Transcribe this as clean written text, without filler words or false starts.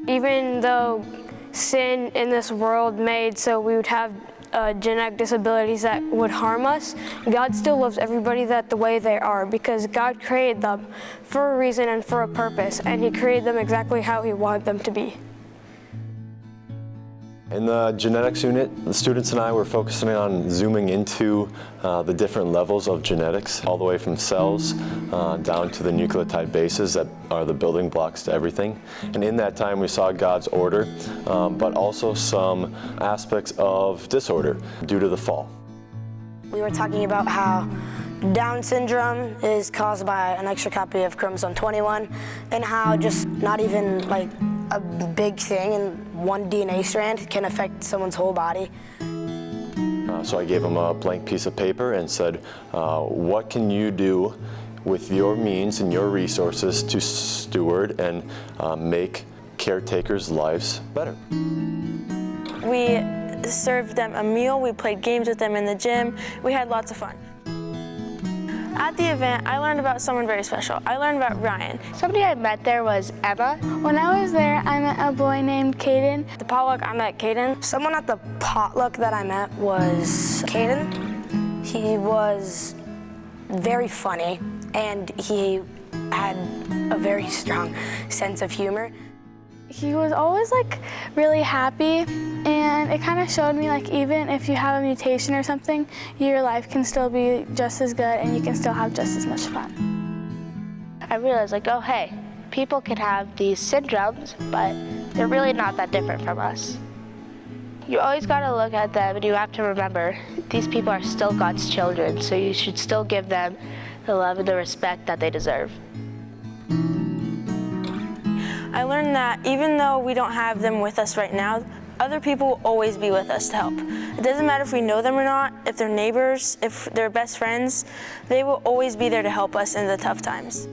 even though sin in this world made so we would have genetic disabilities that would harm us, God still loves everybody the way they are, because God created them for a reason and for a purpose, and He created them exactly how He wanted them to be. In the genetics unit, the students and I were focusing on zooming into the different levels of genetics, all the way from cells down to the nucleotide bases that are the building blocks to everything. And in that time we saw God's order, but also some aspects of disorder due to the fall. We were talking about how Down syndrome is caused by an extra copy of chromosome 21, and how just not even like a big thing in one DNA strand can affect someone's whole body. So I gave him a blank piece of paper and said, what can you do with your means and your resources to steward and make caretakers' lives better? We served them a meal, we played games with them in the gym, we had lots of fun. At the event, I learned about someone very special. I learned about Ryan. Somebody I met there was Emma. When I was there, I met a boy named Caden. At the potluck, I met Caden. Someone at the potluck that I met was Caden. He was very funny, and he had a very strong sense of humor. He was always like really happy, and it kind of showed me like even if you have a mutation or something, your life can still be just as good and you can still have just as much fun. I realized like, oh hey, people can have these syndromes, but they're really not that different from us. You always got to look at them, and you have to remember these people are still God's children, so you should still give them the love and the respect that they deserve. I learned that even though we don't have them with us right now, other people will always be with us to help. It doesn't matter if we know them or not, if they're neighbors, if they're best friends, they will always be there to help us in the tough times.